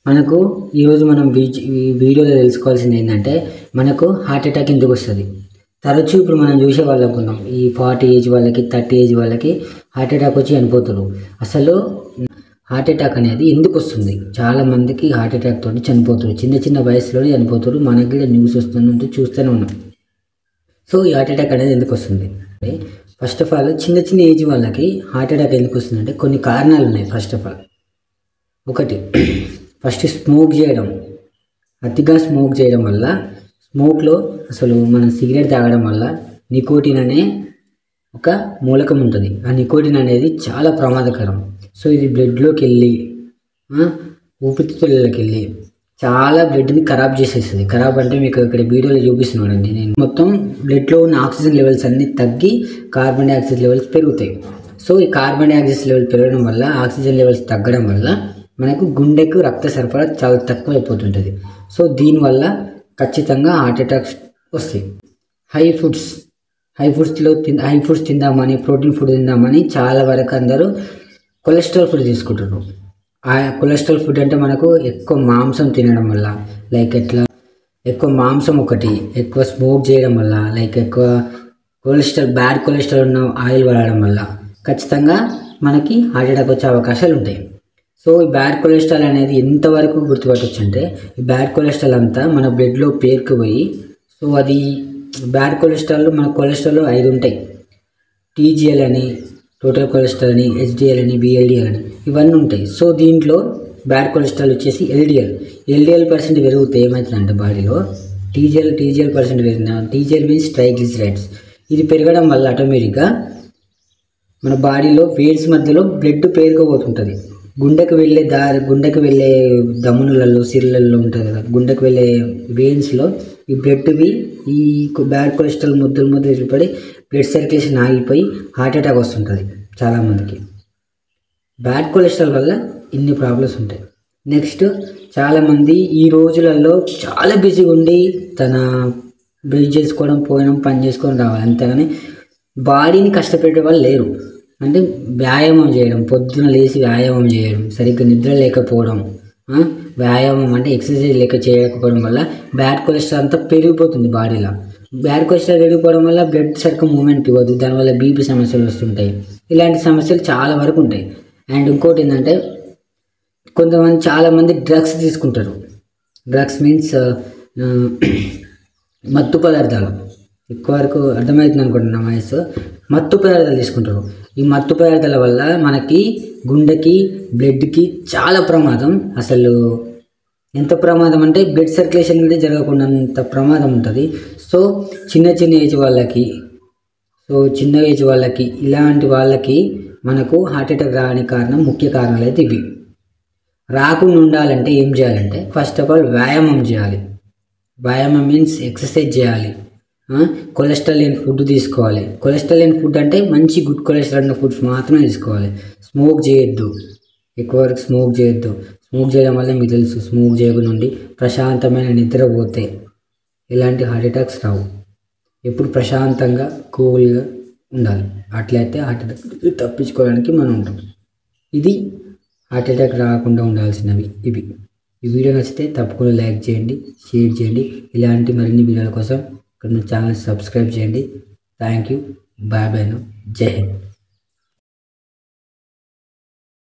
మనకు ఈరోజు మనం ఈ వీడియోలో తెలుసుకోవాల్సింది ఏంటంటే మనకు హార్ట్ అటాక్ ఎందుకు వస్తుంది. తరచూ ఇప్పుడు మనం చూసే వాళ్ళకు ఉన్నాం, ఈ 40 ఏజ్ వాళ్ళకి 30 ఏజ్ వాళ్ళకి హార్ట్ అటాక్ వచ్చి చనిపోతారు. అసలు హార్ట్ అటాక్ అనేది ఎందుకు వస్తుంది? చాలామందికి హార్ట్ అటాక్ తోటి చనిపోతారు, చిన్న చిన్న వయసులోనే చనిపోతారు. మనకి కూడా న్యూస్ వస్తుందంటే చూస్తూనే ఉన్నాం. సో ఈ హార్ట్ అటాక్ అనేది ఎందుకు వస్తుంది? ఫస్ట్ ఆఫ్ ఆల్ చిన్న చిన్న ఏజ్ వాళ్ళకి హార్ట్ అటాక్ ఎందుకు వస్తుందంటే కొన్ని కారణాలు ఉన్నాయి. ఫస్ట్ ఆఫ్ ఆల్ ఒకటి, ఫస్ట్ స్మోక్ చేయడం, అతిగా స్మోక్ చేయడం వల్ల, స్మోక్లో అసలు మనం సిగరెట్ తాగడం వల్ల నికోటిన్ అనే ఒక మూలకం ఉంటుంది. ఆ నికోటిన్ అనేది చాలా ప్రమాదకరం. సో ఇది బ్లడ్లోకి వెళ్ళి ఊపిరితిత్తులకి వెళ్ళి చాలా బ్లడ్ని ఖరాబ్ చేసేస్తుంది. ఖరాబ్ అంటే మీకు ఇక్కడ వీడియోలో చూపిస్తున్నానండి నేను. మొత్తం బ్లడ్లో ఉన్న ఆక్సిజన్ లెవెల్స్ అన్నీ తగ్గి కార్బన్ డైఆక్సైడ్ లెవెల్స్ పెరుగుతాయి. సో ఈ కార్బన్ డైఆక్సైడ్ లెవెల్ పెరగడం వల్ల, ఆక్సిజన్ లెవెల్స్ తగ్గడం వల్ల మనకు గుండెకు రక్త సరఫరా చాలా తక్కువ అయిపోతుంటుంది. సో దీనివల్ల ఖచ్చితంగా హార్ట్ అటాక్స్ వస్తాయి. హై ఫుడ్స్ తిందామని, ప్రోటీన్ ఫుడ్ తిందామని చాలా వరకు అందరూ కొలెస్ట్రాల్ ఫుడ్ తీసుకుంటారు. ఆ కొలెస్ట్రాల్ ఫుడ్ అంటే మనకు ఎక్కువ మాంసం తినడం వల్ల, లైక్ ఎక్కువ మాంసం ఒకటి, ఎక్కువ స్మోక్ చేయడం వల్ల, లైక్ ఎక్కువ బ్యాడ్ కొలెస్ట్రాల్ ఉన్న ఆయిల్ వాడడం వల్ల ఖచ్చితంగా మనకి హార్ట్ అటాక్ వచ్చే అవకాశాలు ఉంటాయి. సో ఈ బ్యాడ్ కొలెస్ట్రాల్ అనేది ఎంతవరకు గుర్తుపట్టవచ్చు అంటే, ఈ బ్యాడ్ కొలెస్ట్రాల్ అంతా మన బ్లడ్లో పేరుకుపోయి, సో అది బ్యాడ్ కొలెస్ట్రాల్, మన కొలెస్ట్రాల్ 5 ఉంటాయి. టీజీఎల్ అని, టోటల్ కొలెస్ట్రాల్ అని, హెచ్డిఎల్ అని, బిఎల్డిఎల్ అని, ఇవన్నీ ఉంటాయి. సో దీంట్లో బ్యాడ్ కొలెస్ట్రాల్ వచ్చేసి ఎల్డిఎల్ పర్సెంట్ పెరిగితే ఏమవుతుందంటే బాడీలో టీజీఎల్ పర్సెంట్ పెరిగిన, టీజీఎల్ మీన్స్ ట్రైగ్లిసరైడ్స్, ఇది పెరగడం వల్ల ఆటోమేటిక్గా మన బాడీలో వెయిన్స్ మధ్యలో బ్లడ్ పేరుకుపోతుంటుంది. గుండెకు వెళ్ళే దమ్ములలో, సిర్లలో ఉంటుంది కదా, గుండెకు వెళ్ళే వెయిన్స్లో ఈ బ్లడ్వి ఈ బ్యాడ్ కొలెస్ట్రాల్ ముద్దలు ఏర్పడి బ్లడ్ సర్క్యులేషన్ ఆగిపోయి హార్ట్ అటాక్ వస్తుంటుంది చాలామందికి. బ్యాడ్ కొలెస్ట్రాల్ వల్ల ఇన్ని ప్రాబ్లమ్స్ ఉంటాయి. నెక్స్ట్, చాలామంది ఈ రోజులలో చాలా బిజీగా ఉండి తన బ్రష్ చేసుకోవడం, పని చేసుకొని రావాలి, అంతేగాని బాడీని కష్టపెట్టే వాళ్ళు లేరు. అంటే వ్యాయామం చేయడం, పొద్దున లేచి వ్యాయామం చేయడం, సరిగ్గా నిద్ర లేకపోవడం, వ్యాయామం అంటే ఎక్సర్సైజ్ చేయకపోవడం వల్ల బ్యాడ్ కొలెస్ట్రాల్ అంతా పెరిగిపోతుంది బాడీలో. బ్యాడ్ కొలెస్ట్రాల్ పెరిగిపోవడం వల్ల బ్లడ్ సరిగ్గా మూమెంట్ ఇవ్వదు, దానివల్ల బీపీ సమస్యలు వస్తుంటాయి. ఇలాంటి సమస్యలు చాలా వరకు ఉంటాయి. అండ్ ఇంకోటి ఏంటంటే, చాలామంది డ్రగ్స్ తీసుకుంటారు. డ్రగ్స్ మీన్స్ మత్తు పదార్థాలు. ఎక్కువ వరకు అర్థమవుతుంది అనుకుంటున్నా వయసు. మత్తు పదార్థాలు తీసుకుంటారు. ఈ మత్తు పదార్థాల వల్ల మనకి గుండెకి, బ్లడ్కి చాలా ప్రమాదం. అసలు ఎంత ప్రమాదం అంటే బ్లడ్ సర్క్యులేషన్ అనేది జరగకుండా అంత ప్రమాదం ఉంటుంది. సో చిన్న ఏజ్ వాళ్ళకి ఇలాంటి వాళ్ళకి మనకు హార్ట్ అటాక్ రావడానికి ముఖ్య కారణాలు అయితే ఇవి. రాకుండా ఉండాలంటే ఏం చేయాలంటే, ఫస్ట్ ఆఫ్ ఆల్ వ్యాయామం చేయాలి. వ్యాయామం మీన్స్ ఎక్సర్సైజ్ చేయాలి. కొలెస్ట్రాల్ లేని ఫుడ్ తీసుకోవాలి. కొలెస్ట్రాల్ లేని ఫుడ్ అంటే మంచి గుడ్ కొలెస్ట్రాల్ ఉన్న ఫుడ్స్ మాత్రమే తీసుకోవాలి. స్మోక్ చేయొద్దు, ఎక్కువ వరకు స్మోక్ చేయొద్దు. స్మోక్ చేయడం వల్ల మీకు తెలుసు, స్మోక్ చేయకుండా ఉండి ప్రశాంతమైన నిద్ర పోతే ఎలాంటి హార్ట్ అటాక్స్ రావు. ఎప్పుడు ప్రశాంతంగా కూల్గా ఉండాలి. అట్లయితే హార్ట్ అటాక్ తప్పించుకోవడానికి మనం ఉంటాం. ఇది హార్ట్ అటాక్ రాకుండా ఉండాల్సినవి ఇవి. ఈ వీడియో నచ్చితే తప్పకుండా లైక్ చేయండి, షేర్ చేయండి. ఇలాంటి మరిన్ని వీడియోల కోసం ఇక్కడ ఛానల్ సబ్స్క్రైబ్ చేయండి. Thank you. Bye bye. జై హింద్.